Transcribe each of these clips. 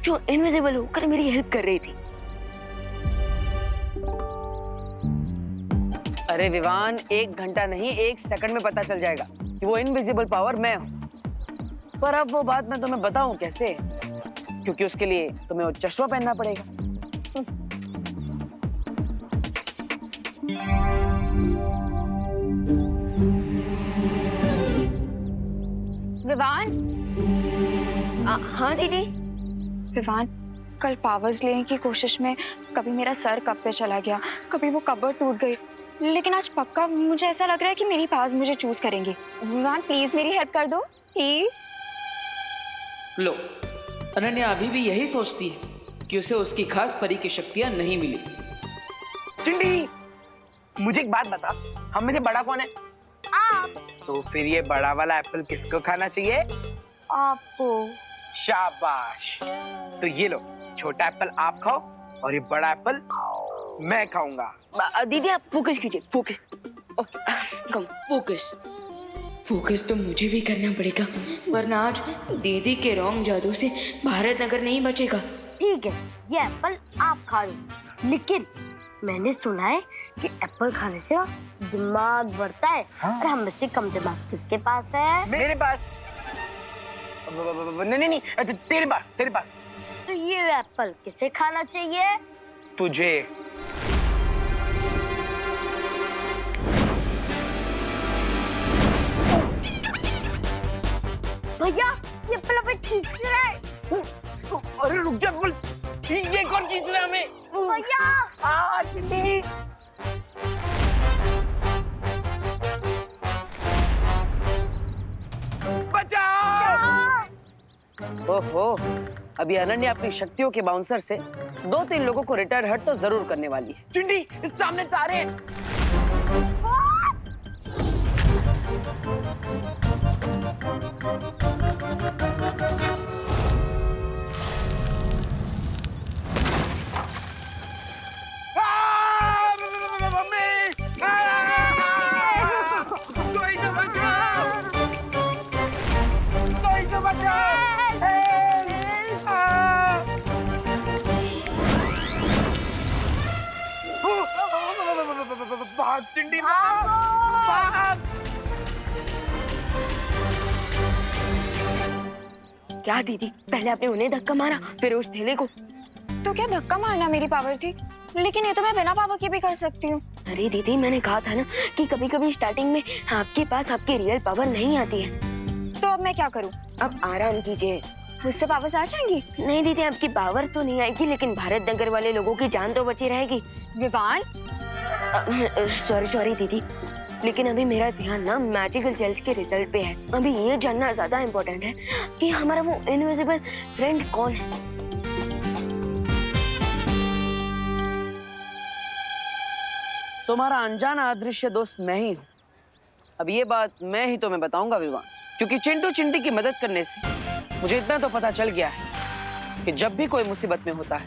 जो इनविजिबल होकर मेरी हेल्प कर रही थी। अरे विवान, 1 घंटा नहीं 1 सेकंड में पता चल जाएगा कि वो इनविजिबल पावर मैं हूँ। पर अब वो बात मैं तुम्हें बताऊं कैसे? क्योंकि उसके लिए तुम्हें वो चश्मा पहनना पड़ेगा। विवान। हाँ दीदी। विवान, कल पावर्स लेने की कोशिश में कभी मेरा सर कप पे चला गया, कभी वो कबर्ड टूट गई, लेकिन आज पक्का मुझे ऐसा लग रहा है कि मेरी पावर्स मुझे चूज करेंगी। विवान प्लीज मेरी हेल्प कर दो, प्लीज। लो, अनन्या अभी भी यही सोचती है कि उसे उसकी खास परी की शक्तियां नहीं मिली। चिंटी, मुझे एक बात बता, हम में से बड़ा कौन है? आप। तो फिर ये बड़ा वाला एप्पल किसको खाना चाहिए? आपको। शाबाश। तो ये लो, छोटा एप्पल आप खाओ और ये बड़ा एप्पल मैं खाऊंगा। दीदी आप फोकस कीजिए, फोकस। कम फोकस। फोकस तो मुझे भी करना पड़ेगा, वरना आज दीदी के रॉन्ग जादू से भारत नगर नहीं बचेगा। ठीक है, ये एप्पल आप खा लो, लेकिन मैंने सुना है कि एप्पल खाने से दिमाग बढ़ता है। हाँ? और हम में से कम दिमाग किसके पास है? मेरे पास। नहीं नहीं नहीं, तेरे पास, तेरे पास। तो ये एप्पल किसे खाना चाहिए? तुझे। भैया ये एप्पल हमें खींच क्यों रहा है? अरे रुक जा, बोल ये कौन खींच रहा है हमें? भैया चिंटी। बचाओ। ओहो, अभी अनन्या अपनी शक्तियों के बाउंसर से 2-3 लोगों को रिटायर हट तो जरूर करने वाली है। चिंटी, इस सामने तारे हैं। भाग चिंटी, भाग। क्या दीदी, पहले आपने उन्हें धक्का मारा, फिर उस थैले को। तो क्या धक्का मारना मेरी पावर थी? लेकिन ये तो मैं बिना पावर के भी कर सकती हूँ। अरे दीदी, मैंने कहा था ना कि कभी कभी स्टार्टिंग में आपके पास आपकी रियल पावर नहीं आती है। तो अब मैं क्या करूँ? अब आराम कीजिए। उससे पावर्स आ जाएंगी? नहीं दीदी, आपकी पावर तो नहीं आएगी, लेकिन भारत नगर वाले लोगों की जान तो बची रहेगी। विवान, सॉरी दीदी, लेकिन अभी मेरा ध्यान ना मैजिकल जेल्स के रिजल्ट पे है। अभी ये जानना ज्यादा इम्पोर्टेंट है कि हमारा वो इनविजिबल फ्रेंड कौन है। तुम्हारा अनजाना अदृश्य दोस्त मैं ही हूँ। अब ये बात मैं ही तुम्हें बताऊंगा विवान, क्योंकि चिंटू चिंटी की मदद करने से मुझे इतना तो पता चल गया है कि जब भी कोई मुसीबत में होता है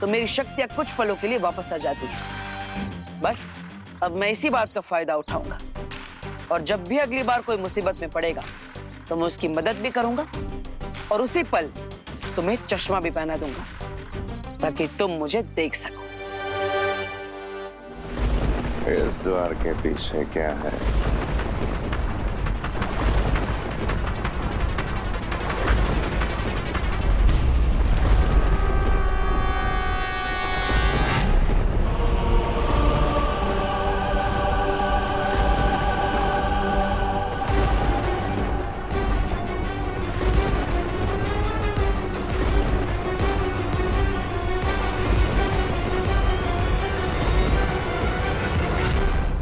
तो मेरी शक्तियां कुछ पलों के लिए वापस आ जाती है। बस अब मैं इसी बात का फायदा उठाऊंगा, और जब भी अगली बार कोई मुसीबत में पड़ेगा तो मैं उसकी मदद भी करूंगा और उसी पल तुम्हें चश्मा भी पहना दूंगा ताकि तुम मुझे देख सको। इस द्वार के पीछे क्या है?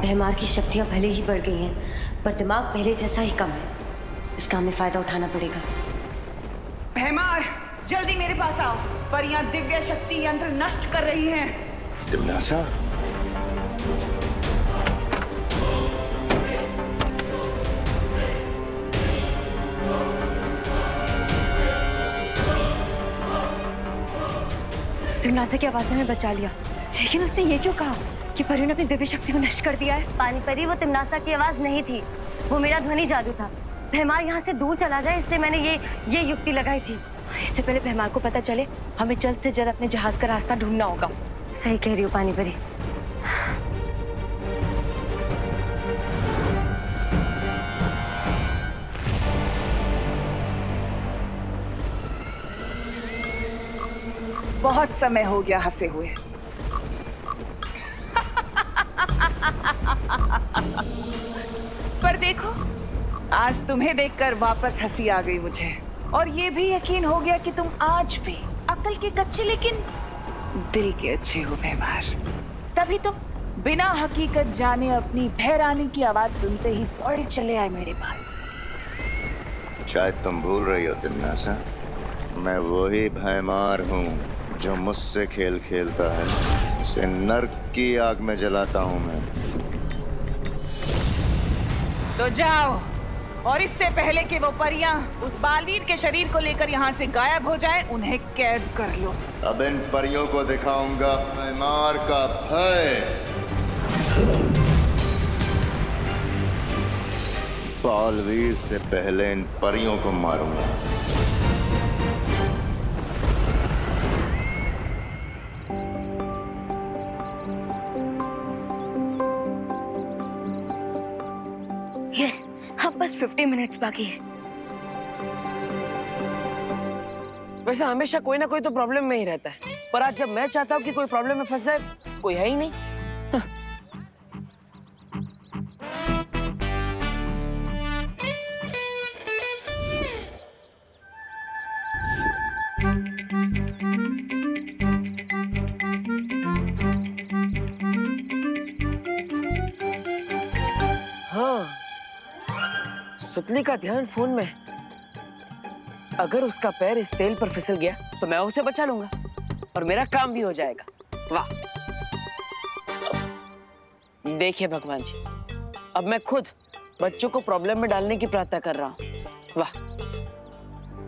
भैमार की शक्तियां भले ही बढ़ गई हैं, पर दिमाग पहले जैसा ही कम है। इसका हमें फायदा उठाना पड़ेगा। भैमार, जल्दी मेरे पास आओ, परियां दिव्य शक्ति यंत्र नष्ट कर रही हैं। दिमनासा? दिमनासा की आवाज ने हमें बचा लिया, लेकिन उसने ये क्यों कहा कि परियों ने अपनी दिव्य शक्ति को नष्ट कर दिया है? पानी परी, वो तिमनासा की आवाज नहीं थी, वो मेरा ध्वनि जादू था। भैमार यहाँ से दूर चला जाए इसलिए मैंने ये युक्ति लगाई थी। इससे पहले भैमार को पता चले हमें जल्द से जल्द अपने जहाज का रास्ता ढूंढना होगा। सही कह रही हो पानी परी। बहुत समय हो गया हंसे हुए। पर देखो, आज तुम्हें देखकर वापस हंसी आ गई मुझे, और ये भी यकीन हो गया कि तुम आज भी अकल के कच्चे लेकिन दिल के अच्छे हो व्यवहार। तभी तो बिना हकीकत जाने अपनी भैरानी की आवाज सुनते ही दौड़े चले आए मेरे पास। शायद तुम भूल रही हो तिन्नासा, मैं वही भैमार हूँ जो मुझसे खेल खेलता है, उसे नर्क की आग में जलाता हूँ मैं। तो जाओ, और इससे पहले कि वो परियां उस बालवीर के शरीर को लेकर यहाँ से गायब हो जाएं, उन्हें कैद कर लो। अब इन परियों को दिखाऊंगा भैमार का भय। बालवीर से पहले इन परियों को मारूंगा। यस, अब बस 50 मिनट्स बाकी है। वैसे हमेशा कोई ना कोई तो प्रॉब्लम में ही रहता है, पर आज जब मैं चाहता हूँ कि कोई प्रॉब्लम में फंस जाए, कोई है ही नहीं। हाँ, सुतली का ध्यान फोन में। अगर उसका पैर इस तेल पर फिसल गया तो मैं उसे बचा लूंगा और मेरा काम भी हो जाएगा। वाह! देखिए भगवान जी, अब मैं खुद बच्चों को प्रॉब्लम में डालने की प्रार्थना कर रहा हूँ। वाह!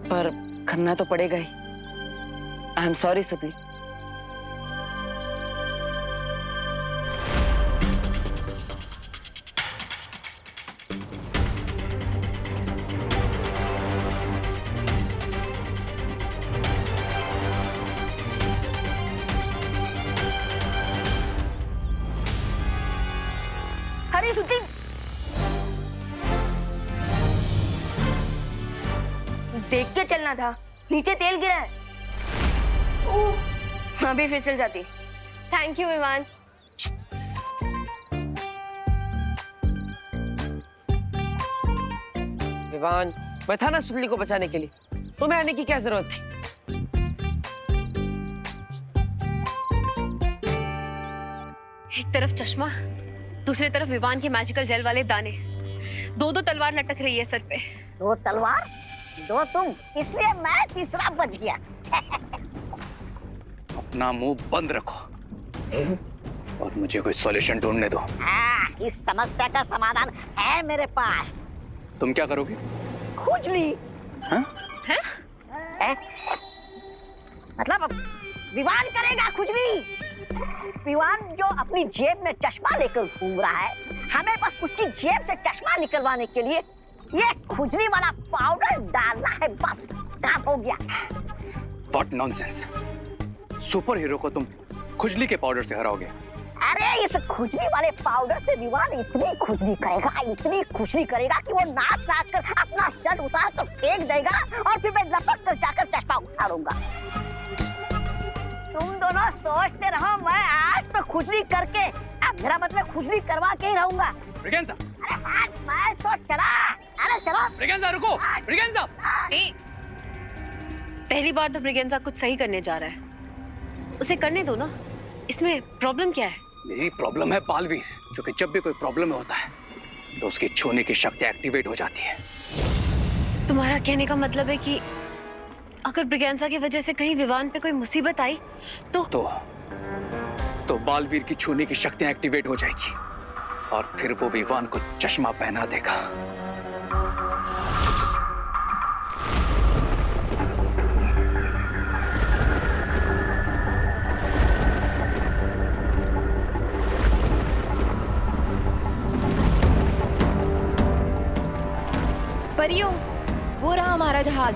पर करना तो पड़ेगा ही। आई एम सॉरी सुतली। अरे सुतली, देख के चलना था, नीचे तेल गिरा है। अभी फिसल जाती। थैंक यू विमान। विवान, मैं था ना सुतली को बचाने के लिए, तुम्हें आने की क्या जरूरत थी? एक तरफ चश्मा, दूसरी तरफ विवान के मैजिकल जेल वाले दाने, दो तलवार लटक रही है सर पे। दो तलवार, दो तुम, इसलिए मैं तीसरा बच गया। अपना मुंह बंद रखो और मुझे कोई सॉल्यूशन ढूंढने दो। इस समस्या का समाधान है मेरे पास। तुम क्या करोगे? खुजली। हाँ? है? मतलब विवान करेगा खुजली। विवान जो अपनी जेब में चश्मा लेकर घूम रहा है, हमें बस उसकी जेब से चश्मा निकलवाने के लिए ये खुजली वाला पाउडर डालना है, बस काम हो गया। What nonsense! सुपर हीरो को तुम खुजली के पाउडर से हराओगे? अरे इस खुजली वाले पाउडर से विवान इतनी खुजली करेगा कि वो नाच कर अपना शर्ट उतार कर फेंक देगा और फिर मैं लपक कर जाकर चश्मा उतारूंगा। तुम दोनों सोचते रहो, मैं आज तो खुजली करके, अब मेरा मतलब खुजली करवा के ही रहूंगा। ब्रिगेंजा! अरे मैं तो चला। अरे चलो। ब्रिगेंजा रुको! ब्रिगेंजा! पहली बार तो ब्रिगेंजा कुछ सही करने जा रहा है, उसे करने दो ना। इसमें प्रॉब्लम क्या है? मेरी प्रॉब्लम है बालवीर, क्योंकि जब भी कोई प्रॉब्लम होता है तो उसकी छूने की शक्ति एक्टिवेट हो जाती है। तुम्हारा कहने का मतलब है कि अगर ब्रिगेंजा की वजह से कहीं विवान पे कोई मुसीबत आई तो बालवीर की छूने की शक्तियां एक्टिवेट हो जाएगी और फिर वो विवान को चश्मा पहना देगा। परियों, वो रहा हमारा जहाज।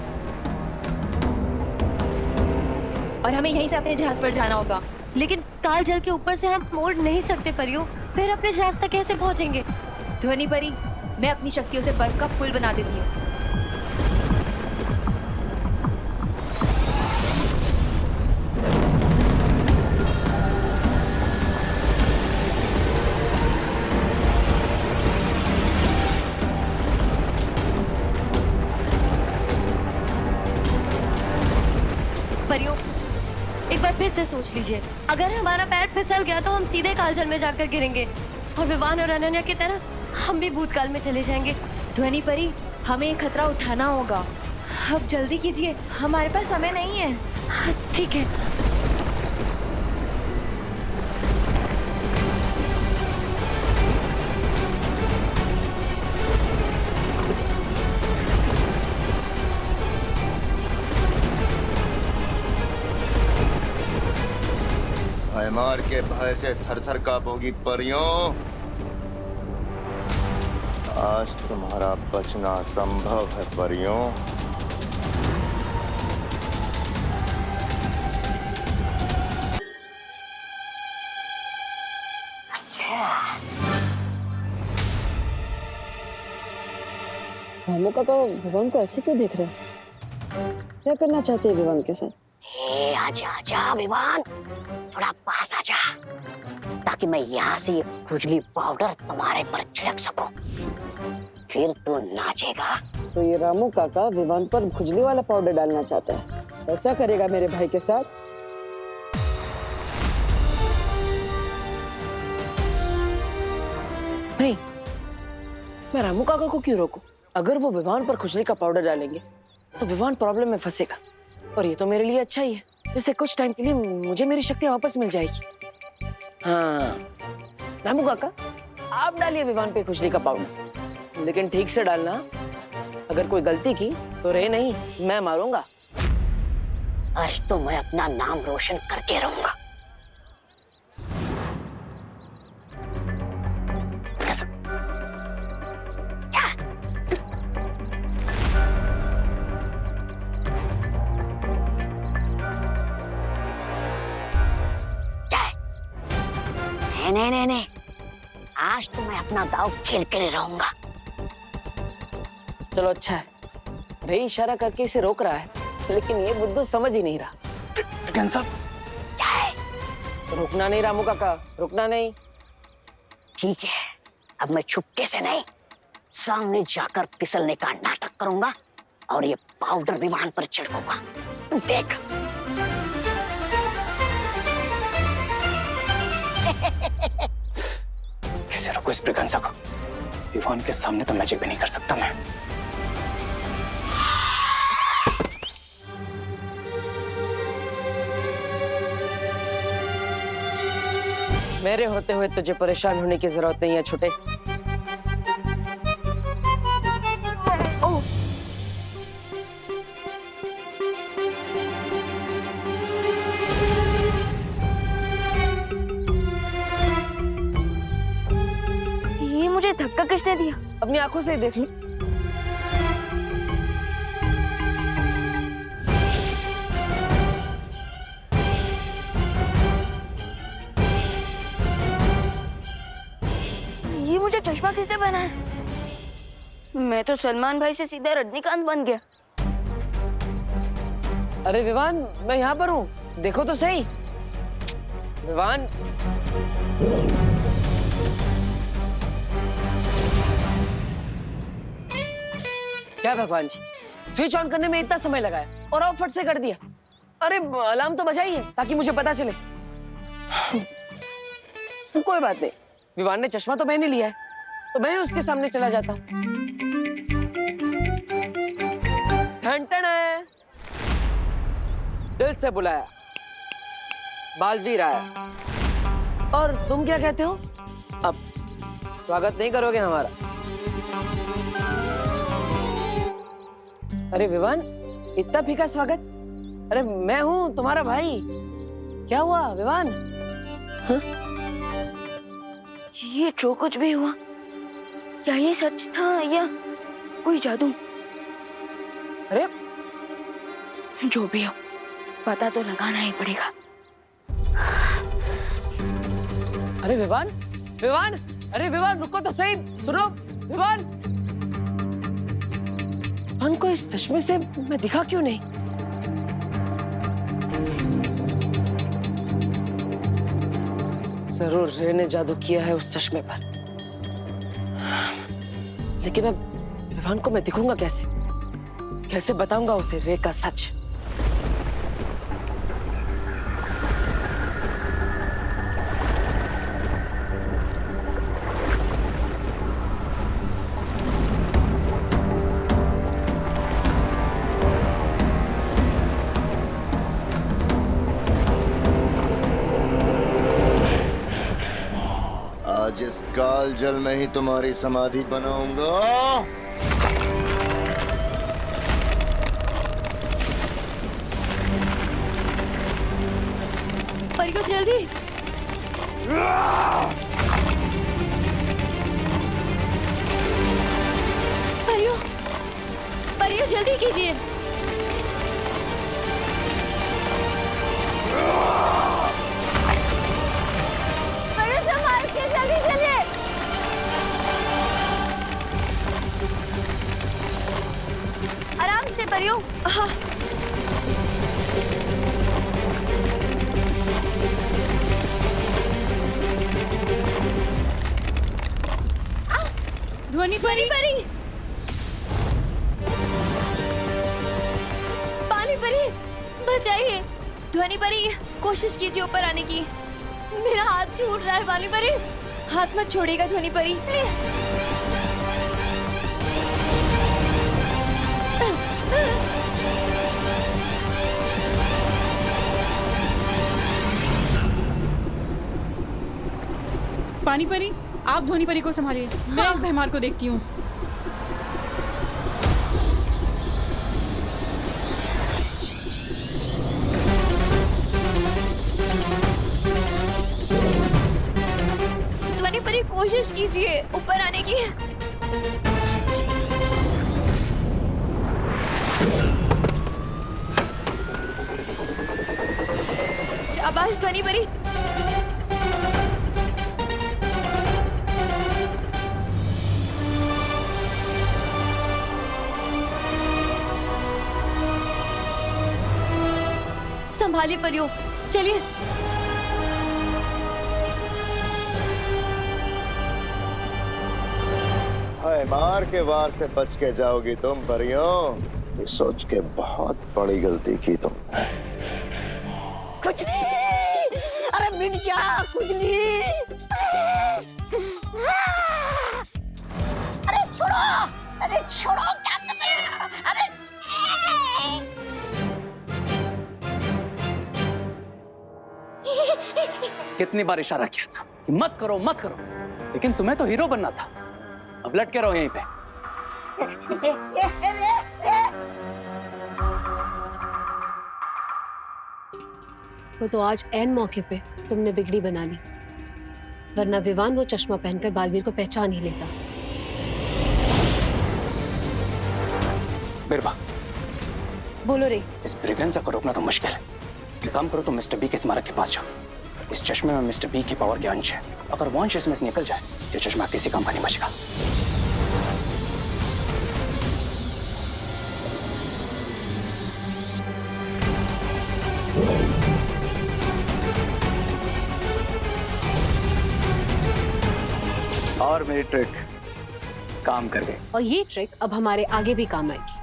और हमें यहीं से अपने जहाज पर जाना होगा। लेकिन काल जल के ऊपर से हम मोड़ नहीं सकते परियों, फिर अपने जहाज तक कैसे पहुंचेंगे? ध्वनि परी, मैं अपनी शक्तियों से बर्फ का पुल बना देती हूँ। परियों, एक बार फिर से सोच लीजिए, अगर हमारा पैर फिसल गया तो हम सीधे कालजल में जाकर गिरेंगे और विवान और अनन्या की तरह हम भी भूतकाल में चले जाएंगे। ध्वनि परी, हमें ये खतरा उठाना होगा। अब जल्दी कीजिए, हमारे पास समय नहीं है। ठीक है। भयमार के भय से थर-थर कांपोगी परियों। आज तुम्हारा बचना संभव है परियों। रामू काका विवान को ऐसे क्यों देख रहे हैं? क्या करना चाहते हैं विवान के साथ? आजा आजा विवान, थोड़ा पास आजा, ताकि मैं यहाँ से खुजली पाउडर तुम्हारे पर छिड़क सकूं, फिर तू नाचेगा। तो ये रामू काका विवान पर खुजली वाला पाउडर डालना चाहता है, ऐसा करेगा मेरे भाई के साथ? नहीं, मैं रामू काका को क्यों रोकूं? अगर वो विवान पर खुजली का पाउडर डालेंगे तो विवान प्रॉब्लम में फंसेगा, और ये तो मेरे लिए अच्छा ही है। इससे कुछ टाइम के लिए मुझे मेरी शक्ति वापस मिल जाएगी। हाँ, रामू काका आप डालिए विवान पे खुजली का पाउडर, लेकिन ठीक से डालना। अगर कोई गलती की तो रे नहीं, मैं मारूंगा। आज तो मैं अपना नाम रोशन करके रहूंगा। नहीं, आज तो मैं अपना दाव खेल कर रहूंगा। चलो अच्छा है, रे इशारा करके इसे रोक रहा है, लेकिन ये बुद्धू समझ ही नहीं रहा। रुकना नहीं रामू काका, रुकना नहीं। ठीक है, अब मैं छुपके से नहीं, सामने जाकर फिसलने का नाटक करूंगा और ये पाउडर विमान पर छिड़कूंगा। देख। कैसे रोको इस ब्रिगेंसा को? विवान के सामने तो मैजिक भी नहीं कर सकता मैं। मेरे होते हुए तुझे परेशान होने की जरूरत नहीं है छोटे। ये मुझे धक्का किसने दिया? अपनी आंखों से ही देख लो। ये मुझे चश्मा किसने पहना है? मैं तो सलमान भाई से सीधा रजनीकांत बन गया। अरे विवान, मैं यहाँ पर हूँ, देखो तो सही। विवान, क्या भगवान जी, स्विच ऑन करने में इतना समय लगाया और आप फट से कर दिया। अरे अलार्म तो बजाइए ताकि मुझे पता चले। कोई बात नहीं, विवान ने चश्मा तो मैंने लिया है, तो मैं उसके सामने चला जाता हूँ। ठन है, दिल से बुलाया, बालवीर आया। और तुम क्या कहते हो? अब स्वागत नहीं करोगे हमारा? अरे विवान, इतना फीका स्वागत? अरे मैं हूँ तुम्हारा भाई। क्या हुआ विवान? हाँ? ये जो कुछ भी हुआ, क्या ये सच था या कोई जादू? अरे जो भी हो, पता तो लगाना ही पड़ेगा। अरे विवान, विवान, अरे विवान रुको तो सही, सुनो विवान। विवान को इस चश्मे से मैं दिखा क्यों नहीं? जरूर रे ने जादू किया है उस चश्मे पर, लेकिन अब विवान को मैं दिखूंगा कैसे? कैसे बताऊंगा उसे रे का सच? आज इस काल जल में ही तुम्हारी समाधि बनाऊंगा। परियो जल्दी, परियो, परियो जल्दी कीजिए। जल्दी चलिए। आराम से परियो। हाँ। ध्वनि परी, परी, पानी परी, बचाइए। ध्वनि परी, कोशिश कीजिए ऊपर आने की। मेरा हाथ छूट रहा है वाली परी। हाथ मत छोड़ेगा ध्वनि परी। पानी परी, आप ध्वनि परी को संभालिए। मैं इस भैमार को देखती हूँ। ध्वनि परी कोशिश कीजिए ऊपर आने की। शाबाश ध्वनि परी। संभालिए परियो, चलिए। मार के वार से बच के जाओगी तुम परियों। ये सोच के बहुत बड़ी गलती की तुम। खुजली, अरे मिट जा खुजली। अरे छोड़ो, अरे छोड़ो, क्या कर रहे हो? अरे कितनी बार इशारा किया था कि मत करो मत करो, लेकिन तुम्हें तो हीरो बनना था। अब लटके रहो यहीं पे। वो तो आज ऐन मौके पे तुमने बिगड़ी बना ली, वरना विवान वो चश्मा पहनकर बालवीर को पहचान ही लेता। बिरबा, बोलो रे। इस ब्रिगेंसा को रोकना तो मुश्किल है। एक काम करो, तुम मिस्टर बी के स्मारक के पास जाओ। इस चश्मे में मिस्टर बी की पावर के अंश है। अगर वो अंश इसमें से निकल जाए, ये चश्मा किसी काम का नहीं बचेगा। और मेरी ट्रिक काम कर गई। और ये ट्रिक अब हमारे आगे भी काम आएगी।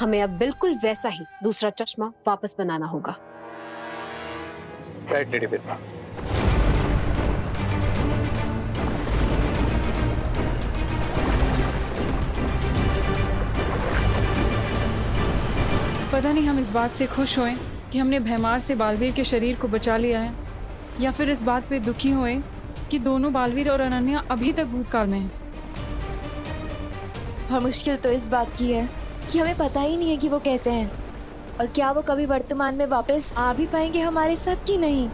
हमें अब बिल्कुल वैसा ही दूसरा चश्मा वापस बनाना होगा। राइट लेडी बिरबा। पता नहीं हम इस बात से खुश होएं कि हमने भैमार से बालवीर के शरीर को बचा लिया है, या फिर इस बात पे दुखी होएं कि दोनों बालवीर और अनन्या अभी तक भूतकाल में हैं। और मुश्किल तो इस बात की है कि हमें पता ही नहीं है कि वो कैसे हैं और क्या वो कभी वर्तमान में वापस आ भी पाएंगे हमारे साथ कि नहीं।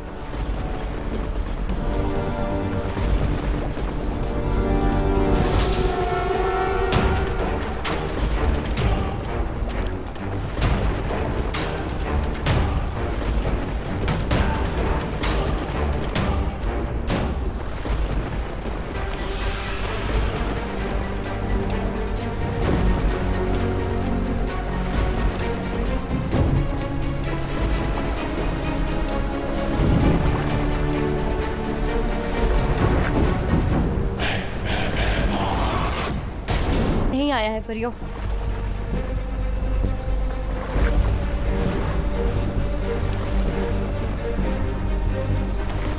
आया है परियों।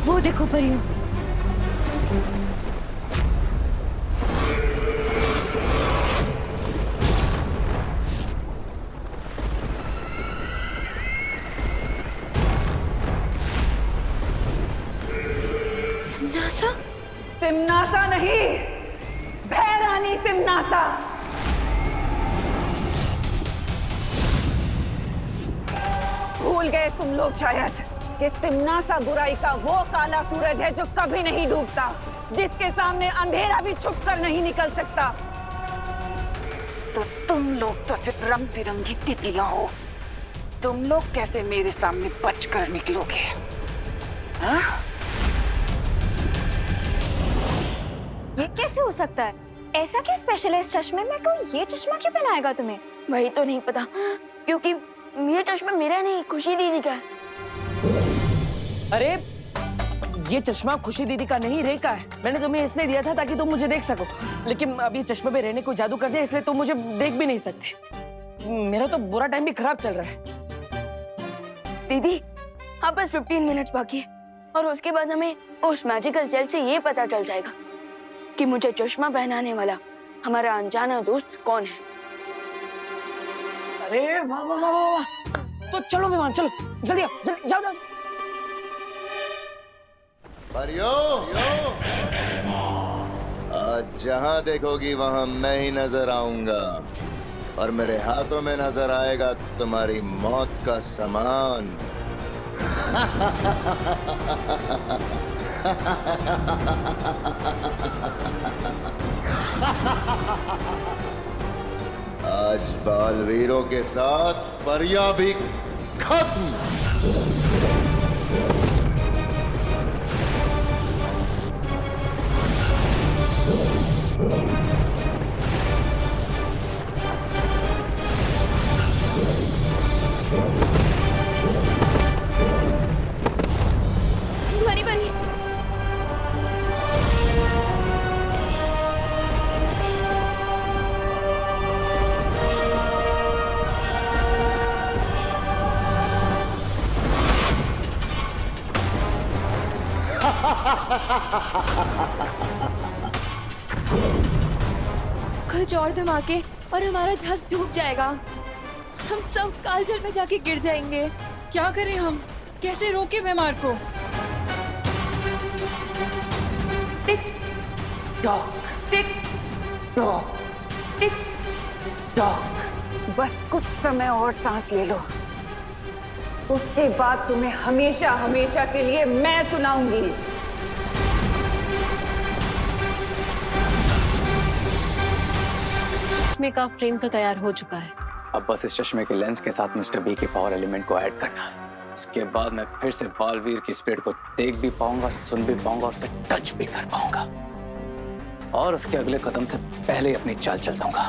वो देखो परियों। तिमनासा? तिमनासा नहीं, भैरानी तिमनासा। भूल गए तुम लोग शायद कि तिमनासा बुराई का वो काला सूरज है जो कभी नहीं डूबता, जिसके सामने अंधेरा भी छुपकर नहीं निकल सकता। तो तुम लोग तो सिर्फ रंग बिरंगी तितलियां हो। तुम लोग कैसे मेरे सामने बचकर निकलोगे? हाँ? ये कैसे हो सकता है? ऐसा क्या स्पेशल है इस चश्मे में? कोई ये चश्मा क्यों पहनाएगा तुम्हें? वही तो नहीं पता, क्योंकि ये चश्मा मेरा नहीं, खुशी दीदी का है। अरे ये चश्मा खुशी दीदी का नहीं, रे का है। मैंने तुम्हें इसलिए दिया था ताकि तुम मुझे देख सको, लेकिन अब ये चश्मे पे रहने को जादू कर दिया, इसलिए तुम मुझे देख भी नहीं सकते। मेरा तो बुरा टाइम भी खराब चल रहा है। दीदी अब बस 15 मिनट्स बाकी है और उसके बाद हमें उस मैजिकल जेल से ये पता चल जाएगा कि मुझे चश्मा पहनाने वाला हमारा अनजाना दोस्त कौन है। अरे वाह वाह वाह वाह, तो चलो विमान, चलो जल्दी आओ, जल्दी जाओ जाओ। परियो, आज जहां देखोगी वहां मैं ही नजर आऊंगा और मेरे हाथों में नजर आएगा तुम्हारी मौत का सामान। आज बालवीरों के साथ परिया भी खत्म। बरी बरी। कुछ और धमाके और हमारा जहाज डूब जाएगा। हम सब कालजल में जाके गिर जाएंगे। क्या करें हम? कैसे रोके बीमार को? Tick tock, tick tock, tick tock. बस कुछ समय और सांस ले लो, उसके बाद तुम्हें हमेशा हमेशा के लिए मैं सुनाऊंगी। चश्मे का फ्रेम तो तैयार हो चुका है। अब बस इस चश्मे के लेंस के साथ मिस्टर बी के पावर एलिमेंट को ऐड करना है। उसके बाद मैं फिर से बालवीर की स्पीड को देख भी पाऊंगा, सुन भी पाऊंगा और उसे टच भी कर पाऊंगा, और उसके अगले कदम से पहले ही अपनी चाल चल दूंगा।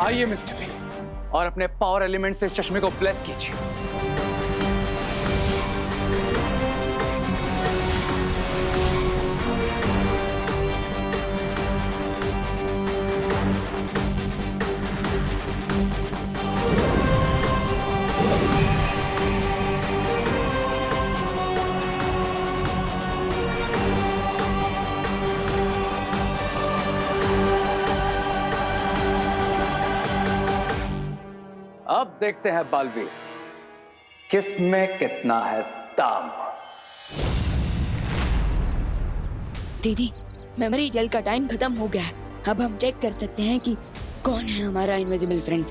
आइए मिस्टर बी, और अपने पावर एलिमेंट से इस चश्मे को ब्लेस कीजिए। अब देखते हैं बालवीर, किस में कितना है दाम। दीदी मेमोरी जेल का टाइम खत्म हो गया है। अब हम चेक कर सकते हैं कि कौन है हमारा इनविजिबल फ्रेंड।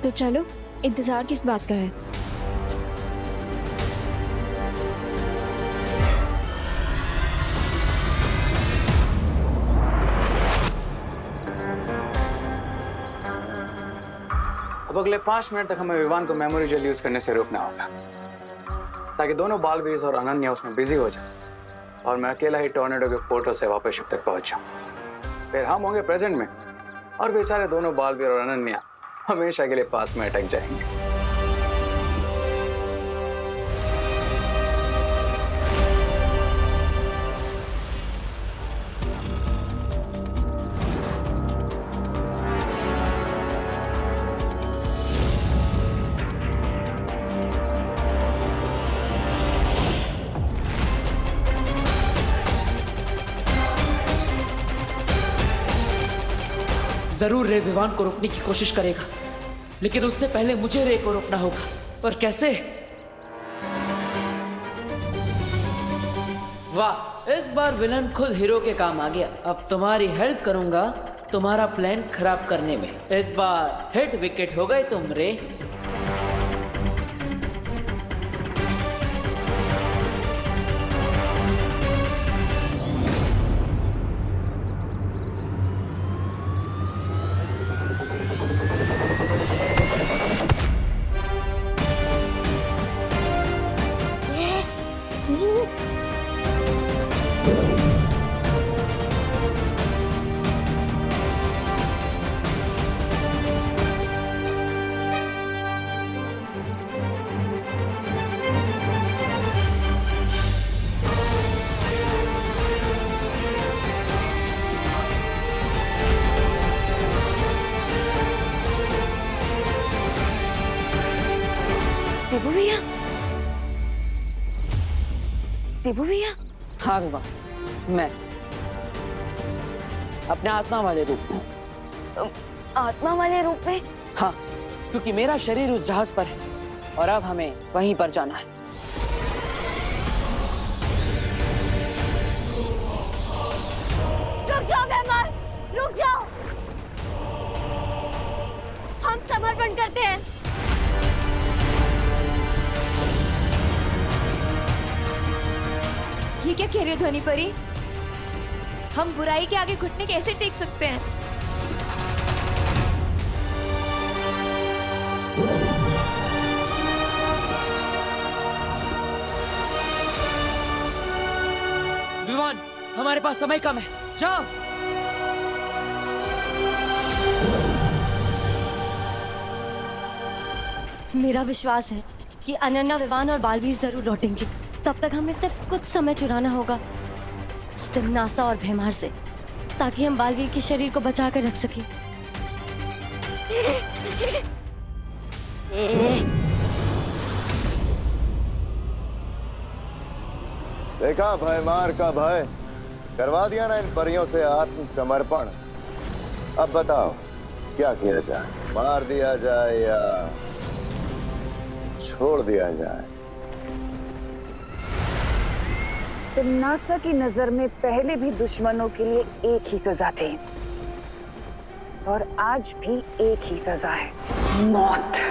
तो चलो, इंतजार किस बात का है? अब अगले 5 मिनट तक हमें विवान को मेमोरी जेल यूज करने से रोकना होगा, ताकि दोनों बालवीर और अनन्या उसमें बिजी हो जाए और मैं अकेला ही टॉर्नेडो के पोर्टल से वापस शिप तक पहुंच जाऊं। फिर हम होंगे प्रेजेंट में और बेचारे दोनों बालवीर और अनन्या हमेशा के लिए पास में अटक जाएंगे। जरूर रे विवान को रोकने की कोशिश करेगा, लेकिन उससे पहले मुझे रे को रोकना होगा। पर कैसे? वाह, इस बार विलन खुद हीरो के काम आ गया। अब तुम्हारी हेल्प करूंगा तुम्हारा प्लान खराब करने में। इस बार हिट विकेट हो गए तुम रे। देबू भैया, देबू भैया। हाँ विवान, मैं अपने आत्मा वाले रूप में। आत्मा वाले रूप में? हाँ, क्योंकि मेरा शरीर उस जहाज पर है और अब हमें वहीं पर जाना है। रुक जाओ भैमार, रुक जाओ। हम समर्पण करते हैं। ये क्या कह रही हो ध्वनि परी? हम बुराई के आगे घुटने कैसे टेक सकते हैं? विवान, हमारे पास समय कम है, जाओ। मेरा विश्वास है कि अनन्या, विवान और बालवीर जरूर लौटेंगे। तब तक हमें सिर्फ कुछ समय चुराना होगा इस तिम्नासा और भैमार से, ताकि हम बालवीर के शरीर को बचा कर रख सकें। देखा भयमार का भय, करवा दिया ना इन परियों से आत्मसमर्पण। अब बताओ क्या किया जाए, मार दिया जाए या छोड़ दिया जाए? तिम्नासा की नजर में पहले भी दुश्मनों के लिए एक ही सजा थी और आज भी एक ही सजा है, मौत।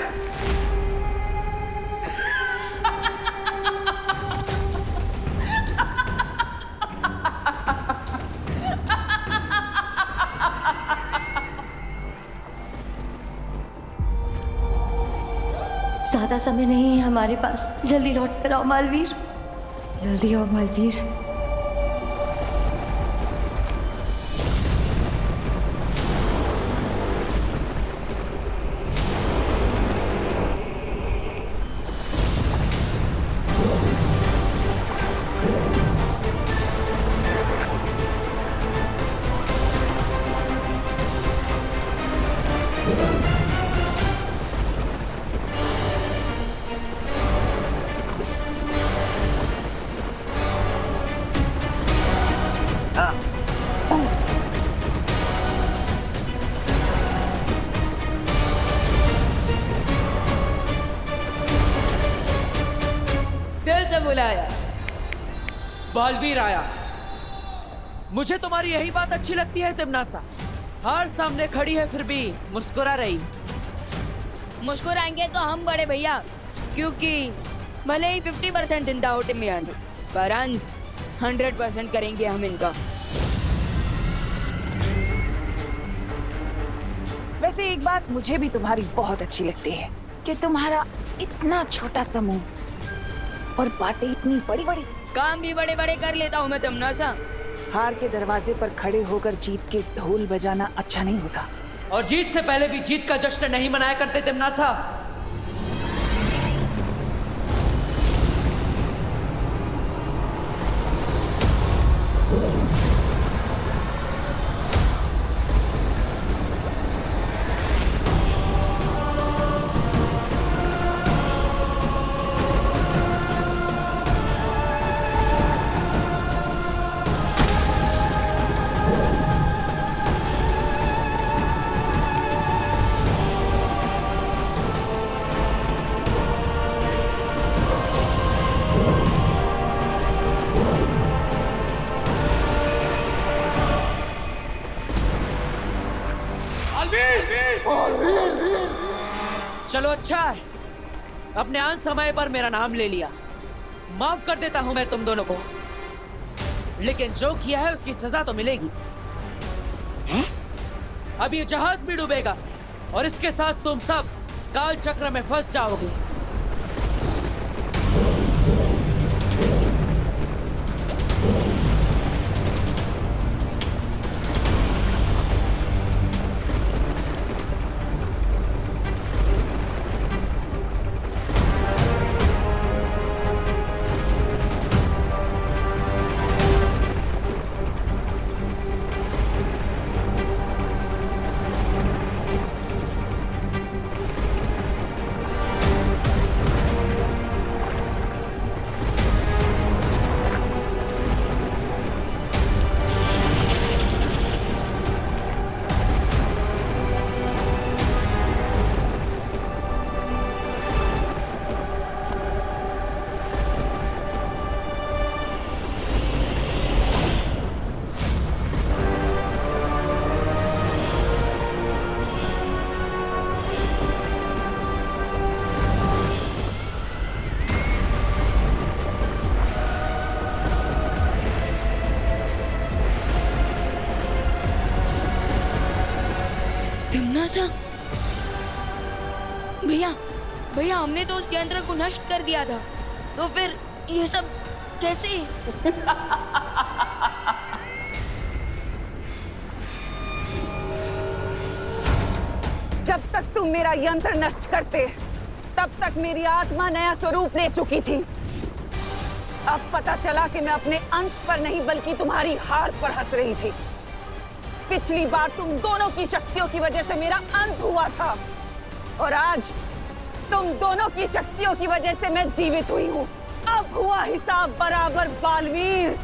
ज्यादा समय नहीं है हमारे पास, जल्दी लौट कर आओ मालवीर। जल्दी आओ मालवीर। दिल से बुलाया, बालवीर आया। मुझे तुम्हारी यही बात अच्छी लगती है तिम्नासा। हार सामने खड़ी है फिर भी मुस्कुरा रही। मुस्कुराएंगे तो हम बड़े भैया, क्योंकि भले ही 50% जिंदा हो टिमियान, पर अंत 100% करेंगे हम इनका। वैसे एक बात मुझे भी तुम्हारी बहुत अच्छी लगती है कि तुम्हारा इतना छोटा समूह और बातें इतनी बड़ी बड़ी। काम भी बड़े बड़े कर लेता हूँ मैं तिम्नासा। हार के दरवाजे पर खड़े होकर जीत के ढोल बजाना अच्छा नहीं होता। और जीत से पहले भी जीत का जश्न नहीं मनाया करते तिम्नासा। चलो अच्छा है, अपने आन समय पर मेरा नाम ले लिया। माफ कर देता हूं मैं तुम दोनों को, लेकिन जो किया है उसकी सजा तो मिलेगी। अब ये जहाज भी डूबेगा और इसके साथ तुम सब काल चक्र में फंस जाओगे। तिम्नासा, भैया भैया हमने तो उस यंत्र को नष्ट कर दिया था, तो फिर ये सब कैसे? जब तक तुम मेरा यंत्र नष्ट करते, तब तक मेरी आत्मा नया स्वरूप ले चुकी थी। अब पता चला कि मैं अपने अंत पर नहीं बल्कि तुम्हारी हार पर हंस रही थी। पिछली बार तुम दोनों की शक्तियों की वजह से मेरा अंत हुआ था, और आज तुम दोनों की शक्तियों की वजह से मैं जीवित हुई हूँ। अब हुआ हिसाब बराबर बालवीर।